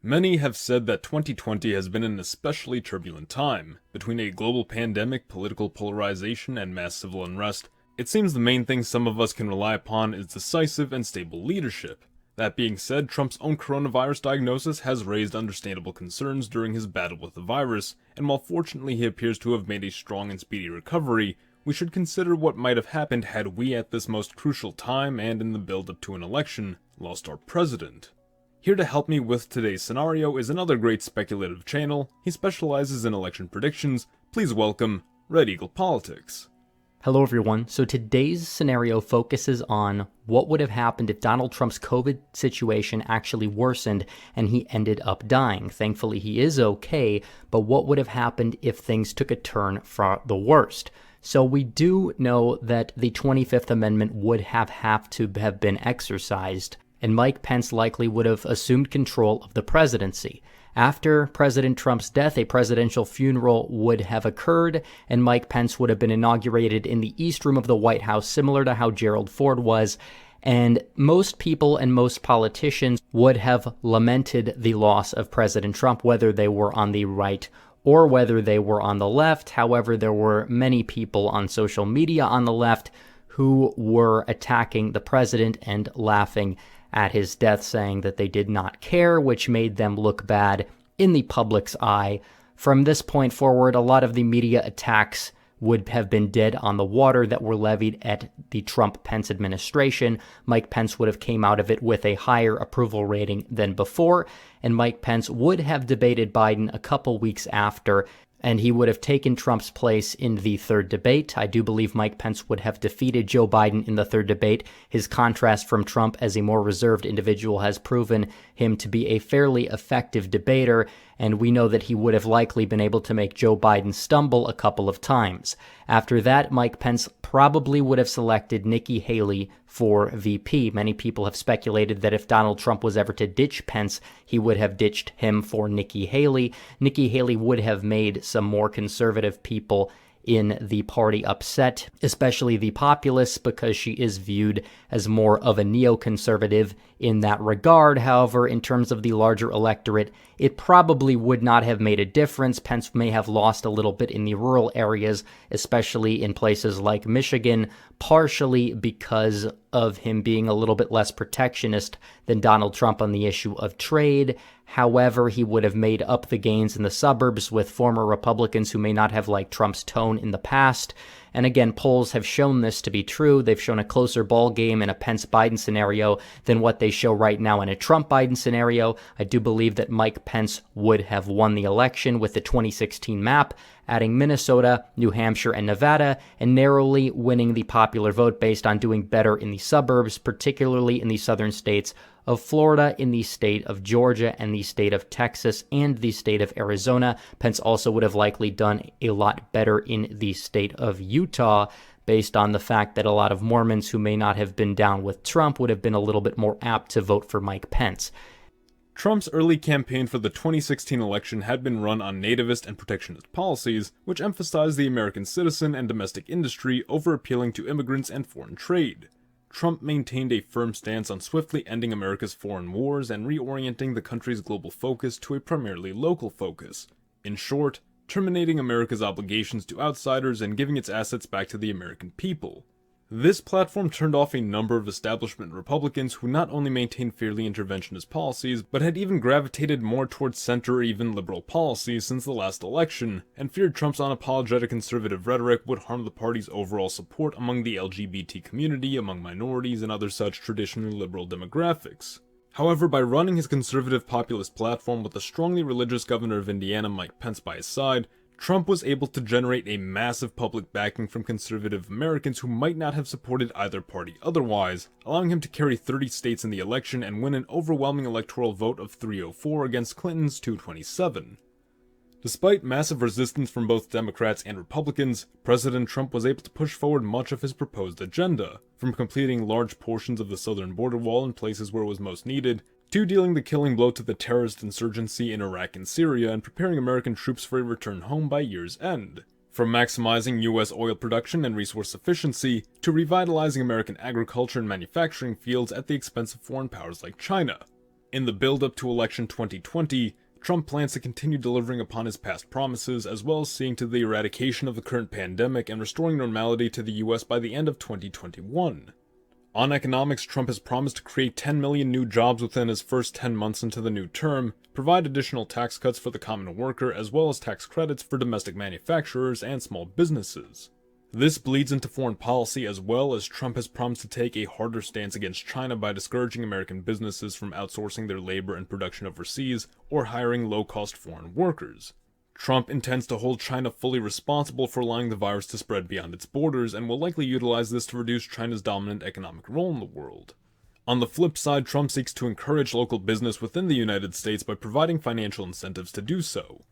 Many have said that 2020 has been an especially turbulent time. Between a global pandemic, political polarization, and mass civil unrest, it seems the main thing some of us can rely upon is decisive and stable leadership. That being said, Trump's own coronavirus diagnosis has raised understandable concerns during his battle with the virus, and while fortunately he appears to have made a strong and speedy recovery, we should consider what might have happened had we at this most crucial time and in the build-up to an election, lost our president. Here to help me with today's scenario is another great speculative channel. He specializes in election predictions. Please welcome Red Eagle Politics. Hello everyone. So today's scenario focuses on what would have happened if Donald Trump's COVID situation actually worsened and he ended up dying. Thankfully he is okay, but what would have happened if things took a turn for the worst? So we do know that the 25th Amendment would have to have been exercised, and Mike Pence likely would have assumed control of the presidency. After President Trump's death, a presidential funeral would have occurred, and Mike Pence would have been inaugurated in the East Room of the White House, similar to how Gerald Ford was, and most people and most politicians would have lamented the loss of President Trump, whether they were on the right or whether they were on the left. However, there were many people on social media on the left who were attacking the president and laughing at his death, saying that they did not care, which made them look bad in the public's eye. From this point forward, a lot of the media attacks would have been dead on the water that were levied at the Trump-Pence administration. Mike Pence would have came out of it with a higher approval rating than before, and Mike Pence would have debated Biden a couple weeks after, and he would have taken Trump's place in the third debate. I do believe Mike Pence would have defeated Joe Biden in the third debate. His contrast from Trump as a more reserved individual has proven him to be a fairly effective debater, and we know that he would have likely been able to make Joe Biden stumble a couple of times. After that, Mike Pence probably would have selected Nikki Haley for VP. Many people have speculated that if Donald Trump was ever to ditch Pence, he would have ditched him for Nikki Haley. Nikki Haley would have made some more conservative people in the party upset, especially the populists, because she is viewed as more of a neoconservative in that regard. However, in terms of the larger electorate, it probably would not have made a difference. Pence may have lost a little bit in the rural areas, especially in places like Michigan, partially because of him being a little bit less protectionist than Donald Trump on the issue of trade. However, he would have made up the gains in the suburbs with former Republicans who may not have liked Trump's tone in the past. And again, polls have shown this to be true. They've shown a closer ball game in a Pence-Biden scenario than what they show right now in a Trump-Biden scenario. I do believe that Mike Pence would have won the election with the 2016 map, adding Minnesota, New Hampshire, and Nevada, and narrowly winning the popular vote based on doing better in the suburbs, particularly in the southern states of Florida, in the state of Georgia, and the state of Texas, and the state of Arizona. Pence also would have likely done a lot better in the state of Utah, based on the fact that a lot of Mormons who may not have been down with Trump would have been a little bit more apt to vote for Mike Pence. Trump's early campaign for the 2016 election had been run on nativist and protectionist policies, which emphasized the American citizen and domestic industry over appealing to immigrants and foreign trade. Trump maintained a firm stance on swiftly ending America's foreign wars and reorienting the country's global focus to a primarily local focus. In short, terminating America's obligations to outsiders and giving its assets back to the American people. This platform turned off a number of establishment Republicans who not only maintained fairly interventionist policies, but had even gravitated more towards center or even liberal policies since the last election, and feared Trump's unapologetic conservative rhetoric would harm the party's overall support among the LGBT community, among minorities, and other such traditionally liberal demographics. However, by running his conservative populist platform with the strongly religious governor of Indiana, Mike Pence, by his side, Trump was able to generate a massive public backing from conservative Americans who might not have supported either party otherwise, allowing him to carry 30 states in the election and win an overwhelming electoral vote of 304 against Clinton's 227. Despite massive resistance from both Democrats and Republicans, President Trump was able to push forward much of his proposed agenda, from completing large portions of the southern border wall in places where it was most needed, to dealing the killing blow to the terrorist insurgency in Iraq and Syria and preparing American troops for a return home by year's end. From maximizing U.S. oil production and resource efficiency, to revitalizing American agriculture and manufacturing fields at the expense of foreign powers like China. In the build-up to election 2020, Trump plans to continue delivering upon his past promises, as well as seeing to the eradication of the current pandemic and restoring normality to the US by the end of 2021. On economics, Trump has promised to create 10 million new jobs within his first 10 months into the new term, provide additional tax cuts for the common worker, as well as tax credits for domestic manufacturers and small businesses. This bleeds into foreign policy as well, as Trump has promised to take a harder stance against China by discouraging American businesses from outsourcing their labor and production overseas or hiring low-cost foreign workers. Trump intends to hold China fully responsible for allowing the virus to spread beyond its borders and will likely utilize this to reduce China's dominant economic role in the world. On the flip side, Trump seeks to encourage local business within the United States by providing financial incentives to do so.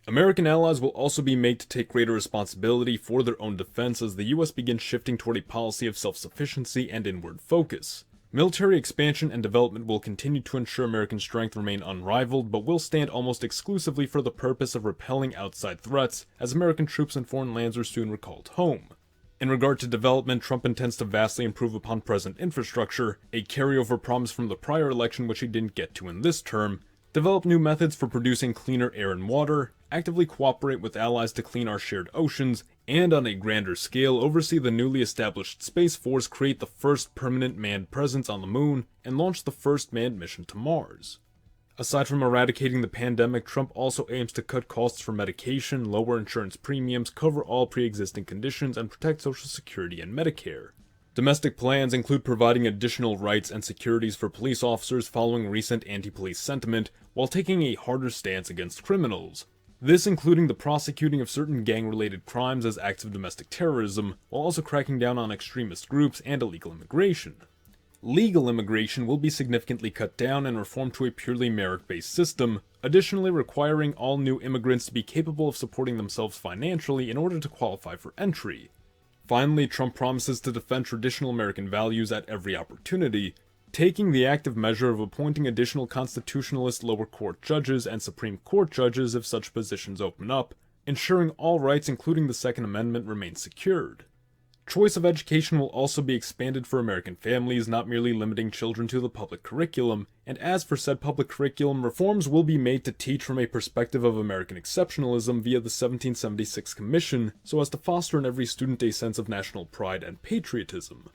American allies will also be made to take greater responsibility for their own defense as the US begins shifting toward a policy of self-sufficiency and inward focus. Military expansion and development will continue to ensure American strength remain unrivaled, but will stand almost exclusively for the purpose of repelling outside threats, as American troops in foreign lands are soon recalled home. In regard to development, Trump intends to vastly improve upon present infrastructure, a carryover promise from the prior election which he didn't get to in this term, develop new methods for producing cleaner air and water, actively cooperate with allies to clean our shared oceans, and on a grander scale oversee the newly established Space Force, create the first permanent manned presence on the moon, and launch the first manned mission to Mars. Aside from eradicating the pandemic, Trump also aims to cut costs for medication, lower insurance premiums, cover all pre-existing conditions, and protect Social Security and Medicare. Domestic plans include providing additional rights and securities for police officers following recent anti-police sentiment, while taking a harder stance against criminals. This including the prosecuting of certain gang-related crimes as acts of domestic terrorism, while also cracking down on extremist groups and illegal immigration. Legal immigration will be significantly cut down and reformed to a purely merit-based system, additionally requiring all new immigrants to be capable of supporting themselves financially in order to qualify for entry. Finally, Trump promises to defend traditional American values at every opportunity, taking the active measure of appointing additional constitutionalist lower court judges and Supreme Court judges if such positions open up, ensuring all rights including the Second Amendment remain secured. Choice of education will also be expanded for American families, not merely limiting children to the public curriculum, and as for said public curriculum, reforms will be made to teach from a perspective of American exceptionalism via the 1776 Commission, so as to foster in every student a sense of national pride and patriotism.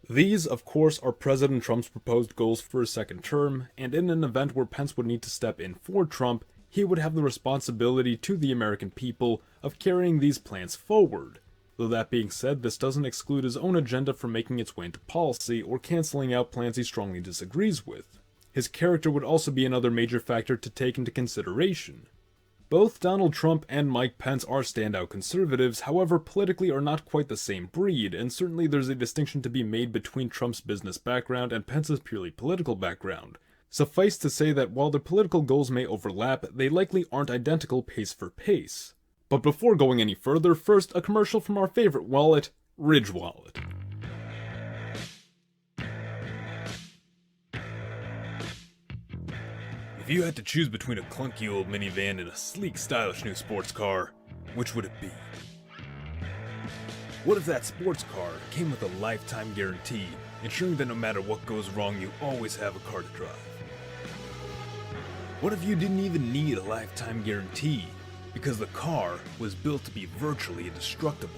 These, of course, are President Trump's proposed goals for his second term, and in an event where Pence would need to step in for Trump, he would have the responsibility to the American people of carrying these plans forward. Though that being said, this doesn't exclude his own agenda from making its way into policy or canceling out plans he strongly disagrees with. His character would also be another major factor to take into consideration. Both Donald Trump and Mike Pence are standout conservatives, however politically are not quite the same breed, and certainly there's a distinction to be made between Trump's business background and Pence's purely political background. Suffice to say that while their political goals may overlap, they likely aren't identical pace for pace. But before going any further, first a commercial from our favorite wallet, Ridge Wallet. If you had to choose between a clunky old minivan and a sleek, stylish new sports car, which would it be? What if that sports car came with a lifetime guarantee, ensuring that no matter what goes wrong, you always have a car to drive? What if you didn't even need a lifetime guarantee, because the car was built to be virtually indestructible?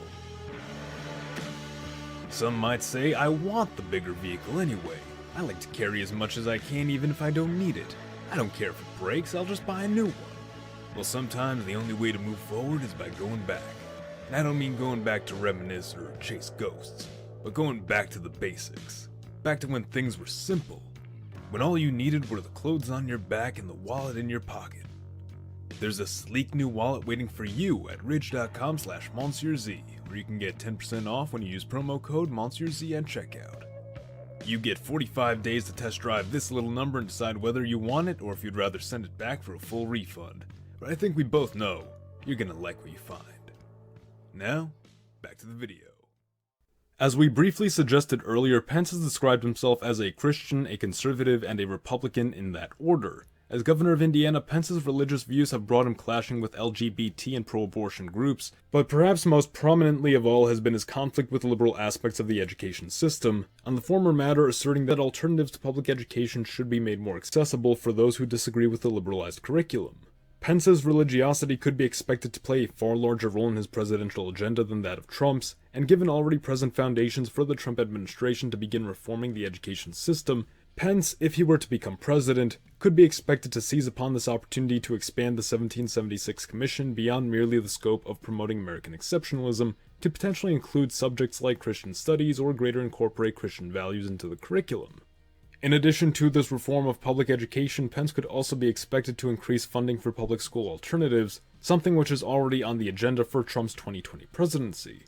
Some might say, I want the bigger vehicle anyway. I like to carry as much as I can even if I don't need it. I don't care if it breaks, I'll just buy a new one. Well, sometimes the only way to move forward is by going back. And I don't mean going back to reminisce or chase ghosts, but going back to the basics. Back to when things were simple. When all you needed were the clothes on your back and the wallet in your pocket. There's a sleek new wallet waiting for you at ridge.com/MonsieurZ, where you can get 10% off when you use promo code MonsieurZ at checkout. You get 45 days to test drive this little number and decide whether you want it or if you'd rather send it back for a full refund. But I think we both know you're gonna like what you find. Now, back to the video. As we briefly suggested earlier, Pence has described himself as a Christian, a conservative, and a Republican in that order. As governor of Indiana, Pence's religious views have brought him clashing with LGBT and pro-abortion groups, but perhaps most prominently of all has been his conflict with liberal aspects of the education system, on the former matter asserting that alternatives to public education should be made more accessible for those who disagree with the liberalized curriculum. Pence's religiosity could be expected to play a far larger role in his presidential agenda than that of Trump's, and given already present foundations for the Trump administration to begin reforming the education system, Pence, if he were to become president, could be expected to seize upon this opportunity to expand the 1776 Commission beyond merely the scope of promoting American exceptionalism to potentially include subjects like Christian studies or greater incorporate Christian values into the curriculum. In addition to this reform of public education, Pence could also be expected to increase funding for public school alternatives, something which is already on the agenda for Trump's 2020 presidency.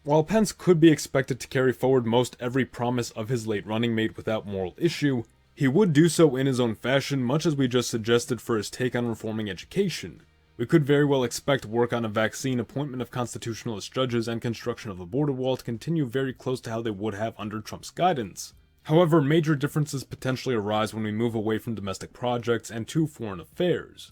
While Pence could be expected to carry forward most every promise of his late running mate without moral issue, he would do so in his own fashion, much as we just suggested for his take on reforming education. We could very well expect work on a vaccine, appointment of constitutionalist judges, and construction of the border wall to continue very close to how they would have under Trump's guidance. However, major differences potentially arise when we move away from domestic projects and to foreign affairs.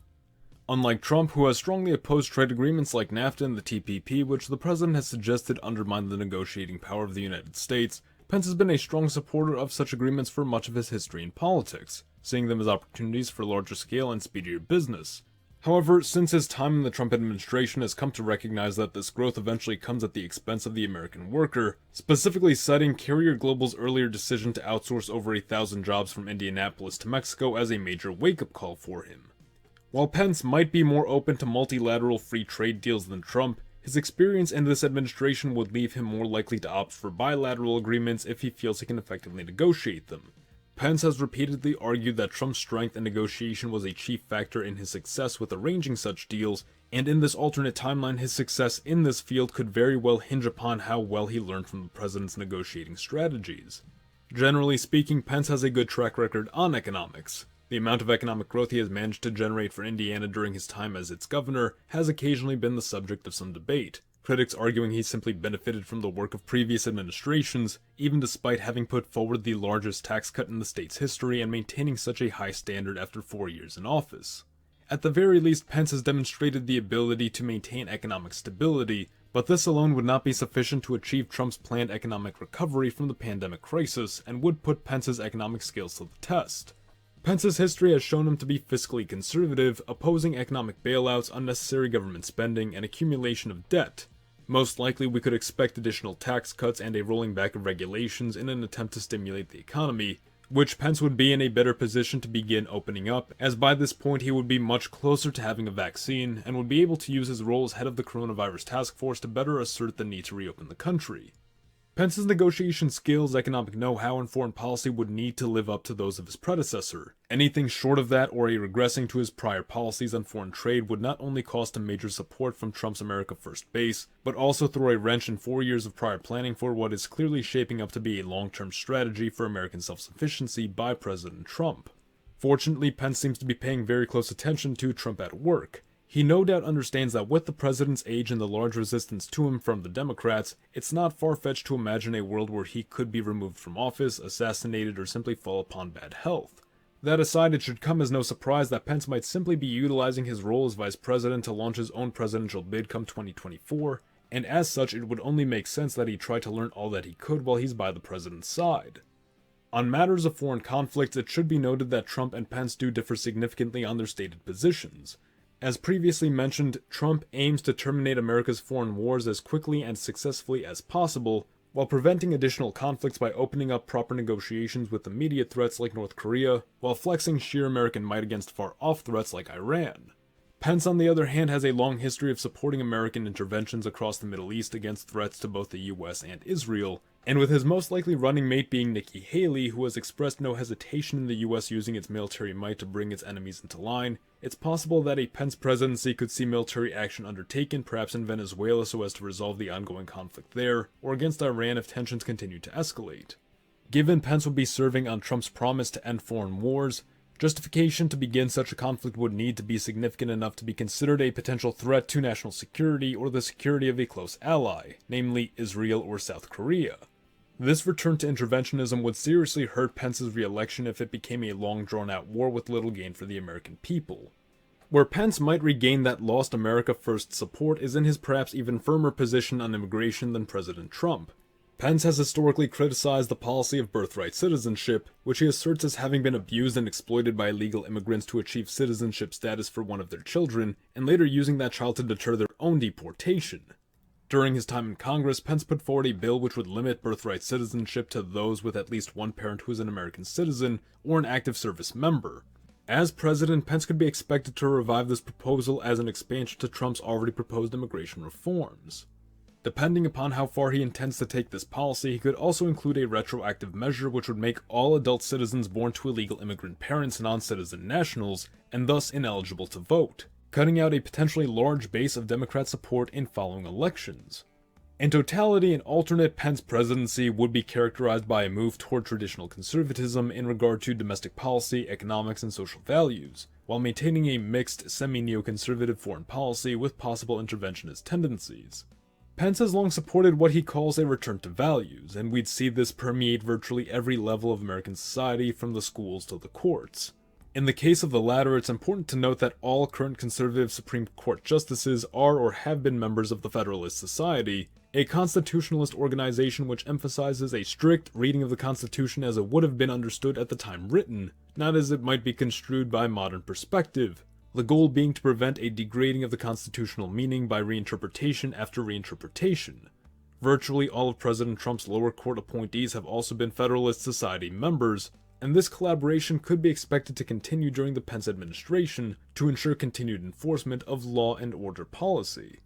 Unlike Trump, who has strongly opposed trade agreements like NAFTA and the TPP, which the president has suggested undermine the negotiating power of the United States, Pence has been a strong supporter of such agreements for much of his history in politics, seeing them as opportunities for larger scale and speedier business. However, since his time in the Trump administration has come to recognize that this growth eventually comes at the expense of the American worker, specifically citing Carrier Global's earlier decision to outsource over 1,000 jobs from Indianapolis to Mexico as a major wake-up call for him. While Pence might be more open to multilateral free trade deals than Trump, his experience in this administration would leave him more likely to opt for bilateral agreements if he feels he can effectively negotiate them. Pence has repeatedly argued that Trump's strength in negotiation was a chief factor in his success with arranging such deals, and in this alternate timeline, his success in this field could very well hinge upon how well he learned from the president's negotiating strategies. Generally speaking, Pence has a good track record on economics. The amount of economic growth he has managed to generate for Indiana during his time as its governor has occasionally been the subject of some debate, critics arguing he simply benefited from the work of previous administrations, even despite having put forward the largest tax cut in the state's history and maintaining such a high standard after 4 years in office. At the very least, Pence has demonstrated the ability to maintain economic stability, but this alone would not be sufficient to achieve Trump's planned economic recovery from the pandemic crisis and would put Pence's economic skills to the test. Pence's history has shown him to be fiscally conservative, opposing economic bailouts, unnecessary government spending, and accumulation of debt. Most likely, we could expect additional tax cuts and a rolling back of regulations in an attempt to stimulate the economy, which Pence would be in a better position to begin opening up, as by this point he would be much closer to having a vaccine, and would be able to use his role as head of the coronavirus task force to better assert the need to reopen the country. Pence's negotiation skills, economic know-how, and foreign policy would need to live up to those of his predecessor. Anything short of that or a regressing to his prior policies on foreign trade would not only cost him major support from Trump's America First base, but also throw a wrench in 4 years of prior planning for what is clearly shaping up to be a long-term strategy for American self-sufficiency by President Trump. Fortunately, Pence seems to be paying very close attention to Trump at work. He no doubt understands that with the president's age and the large resistance to him from the Democrats, it's not far-fetched to imagine a world where he could be removed from office, assassinated, or simply fall upon bad health. That aside, it should come as no surprise that Pence might simply be utilizing his role as vice president to launch his own presidential bid come 2024, and as such it would only make sense that he try to learn all that he could while he's by the president's side. On matters of foreign conflicts, it should be noted that Trump and Pence do differ significantly on their stated positions. As previously mentioned, Trump aims to terminate America's foreign wars as quickly and successfully as possible, while preventing additional conflicts by opening up proper negotiations with immediate threats like North Korea, while flexing sheer American might against far-off threats like Iran. Pence, on the other hand, has a long history of supporting American interventions across the Middle East against threats to both the US and Israel, and with his most likely running mate being Nikki Haley, who has expressed no hesitation in the US using its military might to bring its enemies into line, it's possible that a Pence presidency could see military action undertaken, perhaps in Venezuela so as to resolve the ongoing conflict there, or against Iran if tensions continue to escalate. Given Pence would be serving on Trump's promise to end foreign wars, justification to begin such a conflict would need to be significant enough to be considered a potential threat to national security or the security of a close ally, namely Israel or South Korea. This return to interventionism would seriously hurt Pence's re-election if it became a long drawn-out war with little gain for the American people. Where Pence might regain that lost America First support is in his perhaps even firmer position on immigration than President Trump. Pence has historically criticized the policy of birthright citizenship, which he asserts as having been abused and exploited by illegal immigrants to achieve citizenship status for one of their children, and later using that child to deter their own deportation. During his time in Congress, Pence put forward a bill which would limit birthright citizenship to those with at least one parent who is an American citizen or an active service member. As president, Pence could be expected to revive this proposal as an expansion to Trump's already proposed immigration reforms. Depending upon how far he intends to take this policy, he could also include a retroactive measure which would make all adult citizens born to illegal immigrant parents non-citizen nationals, and thus ineligible to vote, cutting out a potentially large base of Democrat support in following elections. In totality, an alternate Pence presidency would be characterized by a move toward traditional conservatism in regard to domestic policy, economics, and social values, while maintaining a mixed, semi-neoconservative foreign policy with possible interventionist tendencies. Pence has long supported what he calls a return to values, and we'd see this permeate virtually every level of American society from the schools to the courts. In the case of the latter, it's important to note that all current conservative Supreme Court justices are or have been members of the Federalist Society, a constitutionalist organization which emphasizes a strict reading of the Constitution as it would have been understood at the time written, not as it might be construed by modern perspective, the goal being to prevent a degrading of the constitutional meaning by reinterpretation after reinterpretation. Virtually all of President Trump's lower court appointees have also been Federalist Society members, and this collaboration could be expected to continue during the Pence administration to ensure continued enforcement of law and order policy.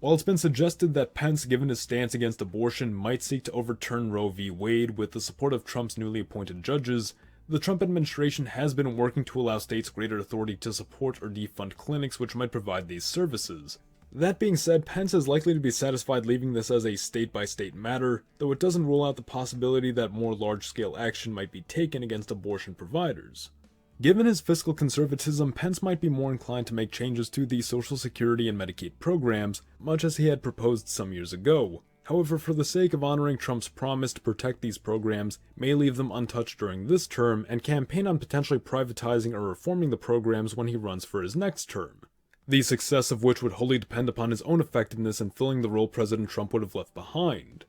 While it's been suggested that Pence, given his stance against abortion, might seek to overturn Roe v. Wade with the support of Trump's newly appointed judges, the Trump administration has been working to allow states greater authority to support or defund clinics which might provide these services. That being said, Pence is likely to be satisfied leaving this as a state-by-state matter, though it doesn't rule out the possibility that more large-scale action might be taken against abortion providers. Given his fiscal conservatism, Pence might be more inclined to make changes to the Social Security and Medicaid programs, much as he had proposed some years ago. However, for the sake of honoring Trump's promise to protect these programs, may leave them untouched during this term and campaign on potentially privatizing or reforming the programs when he runs for his next term. The success of which would wholly depend upon his own effectiveness in filling the role President Trump would have left behind.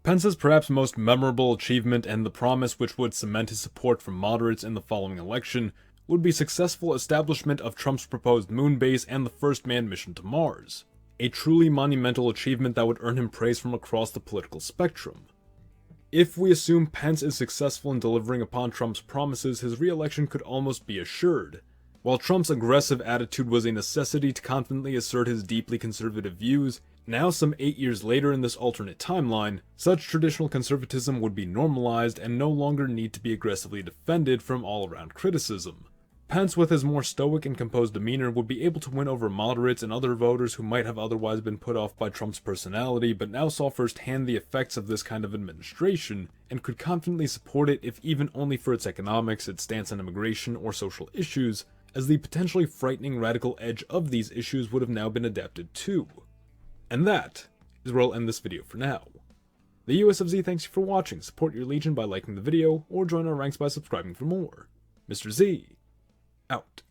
Pence's perhaps most memorable achievement, and the promise which would cement his support from moderates in the following election, would be successful establishment of Trump's proposed moon base and the first manned mission to Mars. A truly monumental achievement that would earn him praise from across the political spectrum. If we assume Pence is successful in delivering upon Trump's promises, his re-election could almost be assured. While Trump's aggressive attitude was a necessity to confidently assert his deeply conservative views, now some 8 years later in this alternate timeline, such traditional conservatism would be normalized and no longer need to be aggressively defended from all-around criticism. Pence, with his more stoic and composed demeanor, would be able to win over moderates and other voters who might have otherwise been put off by Trump's personality but now saw firsthand the effects of this kind of administration, and could confidently support it if even only for its economics, its stance on immigration, or social issues, as the potentially frightening radical edge of these issues would have now been adapted to. And that is where I'll end this video for now. The US of Z thanks you for watching. Support your legion by liking the video, or join our ranks by subscribing for more. Mr. Z, out.